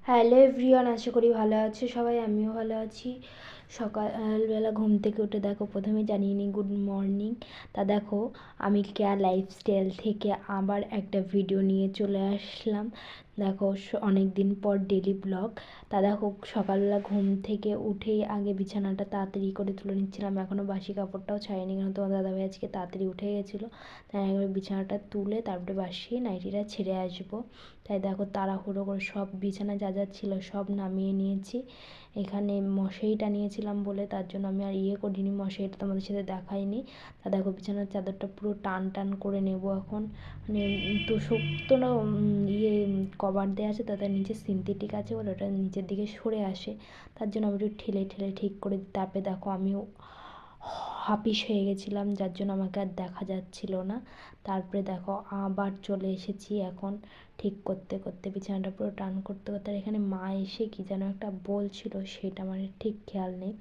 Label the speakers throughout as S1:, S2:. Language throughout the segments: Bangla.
S1: হ্যালো এভরিওয়ান, আশা করি ভালো আছো সবাই। আমিও ভালো আছি। সকালবেলা ঘুম থেকে উঠে দেখো প্রথমে জানিয়ে নিই গুড মর্নিং। তা দেখো আমি কেয়া লাইফস্টাইল থেকে আবার একটা ভিডিও নিয়ে চলে আসলাম। দেখো অনেক দিন পর ডেলি ব্লগ। তা দেখো সকালবেলা ঘুম থেকে উঠেই আগে বিছানাটা তাড়াতাড়ি করে তুলে নিচ্ছিলাম। এখনও বাসি কাপড়টাও ছাড়িনি, কারণ তোমার দাদাভাই আজকে তাড়াতাড়ি উঠে গেছিলো। তাই একবার বিছানাটা তুলে তারপরে বাসি নাইটিটা ছেড়ে আসবো। তাই দেখো তাড়াহুড়ো করে সব বিছানা যা যা ছিল সব নামিয়ে নিয়েছি। এখানে মশারিটা নিয়েছিলাম বলে তার জন্য আমি আর করিনি, মশারিটা তোমাদের সাথে দেখাইনি। তা দেখো বিছানার চাদরটা পুরো টান টান করে নেব এখন। মানে তো শক্ত না কভার দেওয়া আছে, তাদের নিচে সিনথেটিক আছে বলে ওটা নিচের দিকে সরে আসে। তার জন্য আমি একটু ঠেলে ঠেলে ঠিক করে দিই। তারপরে দেখো আমিও হাপিস হয়ে গেছিলাম, যার জন্য আমাকে আর দেখা যাচ্ছিল না। তারপরে দেখো আবার চলে এসেছি এখন ঠিক করতে করতে, বিছানাটা পুরো টান করতে করতে। আর এখানে মা এসে কি যেন একটা বলছিল, সেটা আমার ঠিক খেয়াল নেই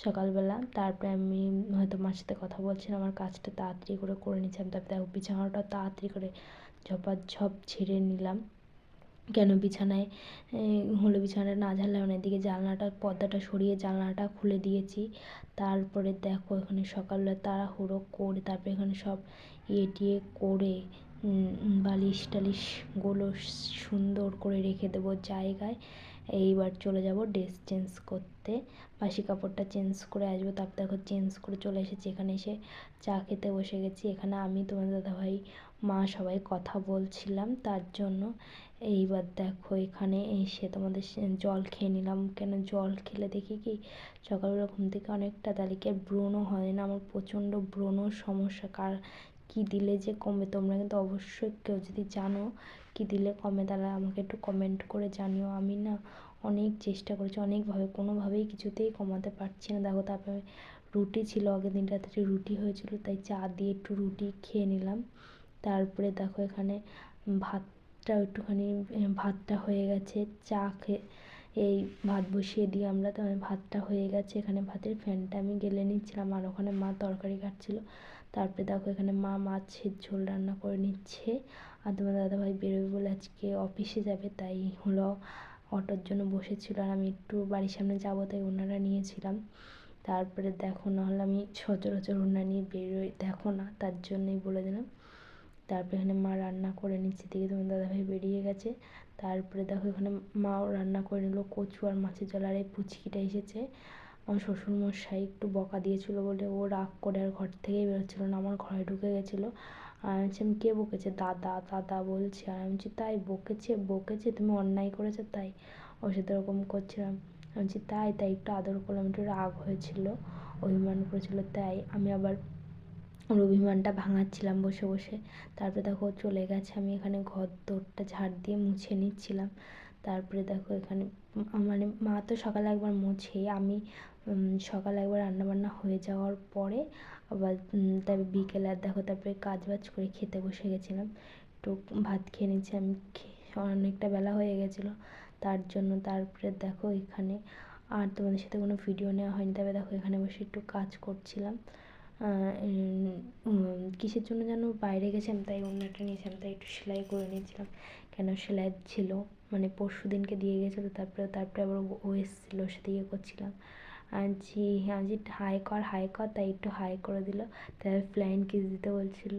S1: সকালবেলা। তারপরে আমি হয়তো মার সাথে কথা বলছিলাম, আমার কাজটা তাড়াতাড়ি করে নিচ্ছিলাম। তারপরে দেখো বিছানাটা তাড়াতাড়ি করে ঝপাঝপ ঝেড়ে নিলাম। কেন বিছানায় বিছানাটা না ঝাড়লে এদিকে জানলাটার পর্দাটা সরিয়ে জানলাটা খুলে দিয়েছি। তারপরে দেখো এখানে সকালবেলা তাড়াহুড়ো করে তারপরে এখানে সব টিয়ে করে বালিশ টালিশগুলো সুন্দর করে রেখে দেবো জায়গায়। এইবার চলে যাব ড্রেস চেঞ্জ করতে, বাসি কাপড়টা চেঞ্জ করে আসবো। তারপর দেখো চেঞ্জ করে চলে এসেছি, এখানে এসে চা খেতে বসে গেছি। এখানে আমি, তোমার দাদাভাই, মা সবাই কথা বলছিলাম তার জন্য। এইবার দেখো এখানে এসে তোমাদের জল খেয়ে নিলাম। কেন জল খেলে দেখি কি সকালবেলা ঘুম থেকে অনেকটা তালিকায় ব্রণ হয় না, আমার প্রচণ্ড ব্রণর সমস্যা। কী দিলে যে কমে, তোমরা কিন্তু অবশ্যই কেউ যদি জানো কী দিলে কমে তাহলে আমাকে একটু কমেন্ট করে জানিও। আমি না অনেক চেষ্টা করেছি, অনেকভাবে, কোনোভাবেই কিছুতেই কমাতে পারছি না। দেখো তারপরে রুটি ছিল, আগের দিন রাত্রে রুটি হয়েছিল, তাই চা দিয়ে একটু রুটি খেয়ে নিলাম। তারপরে দেখো এখানে ভাতটা হয়ে গেছে, চা খেয়ে এই ভাত বসিয়ে দিয়ে আমরা, তো ভাতটা হয়ে গেছে। এখানে ভাতের ফ্যানটা আমি গেলে নিচ্ছিলাম, আর ওখানে মা তরকারি কাটছিল। তারপরে দেখো এখানে মা মাছের ঝোল রান্না করে নিচ্ছে। আর তোমার দাদাভাই বেরোবে বলে আজকে অফিসে যাবে, তাই হলো অটোর জন্য বসেছিল। আর আমি একটু বাড়ির সামনে যাবো তাই ওনারা নিয়েছিলাম। তারপরে দেখো নাহলে আমি সচরাচর ওনা নিয়ে বেরোই, দেখো না, তার জন্যই বলে দিলাম। তারপরে এখানে মা রান্না করে নিচ্ছে, দিকে তোমার দাদাভাই বেরিয়ে গেছে। তারপরে দেখো এখানে মাও রান্না করে নিল কচু আর মাছের ঝোল। আর এই পুচকিটা এসেছে, আমার শ্বশুরমশাই একটু বকা দিয়েছিল বলে ও রাগ করে আর ঘর থেকেই বেরোচ্ছিলো না, আমার ঘরে ঢুকে গেছিলো। আর আমি বলছি কে বকেছে, দাদা দাদা বলছে। আর আমি বলছি তাই বকেছে তুমি অন্যায় করেছো তাই? ওর সাথে ওরকম করছিলাম। আমি বলছি তাই একটু আদর করলাম, একটু রাগ হয়েছিল, অভিমান করেছিল, তাই আমি আবার ওর অভিমানটা ভাঙাচ্ছিলাম বসে বসে। তারপরে দেখো চলে গেছে, আমি এখানে ঘর দোরটা ঝাড় দিয়ে মুছে নিচ্ছিলাম। তারপরে দেখো এখানে মানে মা তো সকালে একবার মুছে, আমি সকালে একবার রান্নাবান্না হয়ে যাওয়ার পরে আবার তারপরে বিকেলে আর দেখো তারপরে কাজ বাজ করে খেতে বসে গেছিলাম। একটু ভাত খেয়ে নিচ্ছি আমি, অনেকটা বেলা হয়ে গেছিলো তার জন্য। তারপরে দেখো এখানে আর তোমাদের সাথে কোনো ভিডিও নেওয়া হয়নি। তবে দেখো এখানে বসে একটু কাজ করছিলাম। কিসের জন্য যেন বাইরে গেছিলাম, তাই ওড়নাটা নিয়েছিলাম, তাই একটু সেলাই করে নিয়েছিলাম। কেন সেলাই ছিল, মানে পরশু দিনকে দিয়ে গেছিলো। তারপরে আবার ও এসেছিলো, ওর সাথে করছিলাম। আনছি হাই কর, তাই একটু হাই করে দিল। তাই ফ্লাইং কিস দিতে বলছিল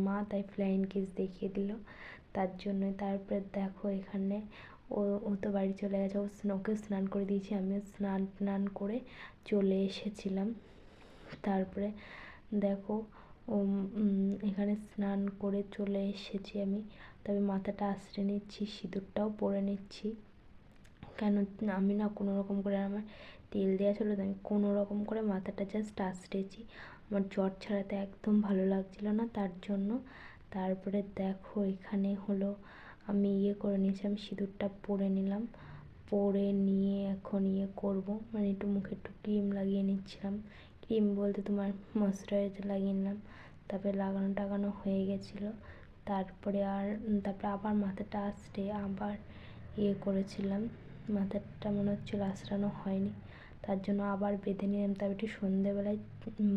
S1: মা, তাই ফ্লাইং কিস দেখিয়ে দিল তার জন্য। তারপরে দেখো এখানে ও তো বাড়ি চলে গেছে, ওকে স্নান করে দিয়েছি, আমিও স্নান করে চলে এসেছিলাম। তারপরে দেখো এখানে স্নান করে চলে এসেছি আমি। তবে মাথাটা আঁচড়ে নিচ্ছি, সিঁদুরটাও পরে নিচ্ছি। কেন আমি না কোনো রকম করে, আমার তেল দেওয়া ছিল তো আমি কোনো রকম করে মাথাটা জাস্ট আঁচড়েছি, আমার জ্বর ছাড়াতে একদম ভালো লাগছিল না তার জন্য। তারপরে দেখো এখানে হলো আমি করে নিয়েছি, আমি সিঁদুরটা পরে নিলাম। পরে নিয়ে এখন করবো, মানে একটু মুখে একটু ক্রিম লাগিয়ে নিচ্ছিলাম। ক্রিম বলতে তোমার ময়শ্চারাইজার লাগিয়ে নিলাম। তারপরে লাগানো টাগানো হয়ে গেছিলো। তারপরে আবার মাথাটা আঁচড়ে আবার করেছিলাম। মাথাটা মনে হচ্ছিলো আঁচড়ানো হয়নি, তার জন্য আবার বেঁধে নিলাম। তারপর একটু সন্ধ্যেবেলায়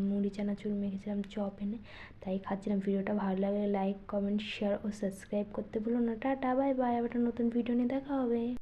S1: মুড়ি চানাচুর মেখেছিলাম চপ এনে, তাই খাচ্ছিলাম। ভিডিওটা ভালো লাগলে লাইক কমেন্ট শেয়ার ও সাবস্ক্রাইব করতে ভুলো না। টাটা বাই বাই, আবার একটা নতুন ভিডিও নিয়ে দেখা হবে।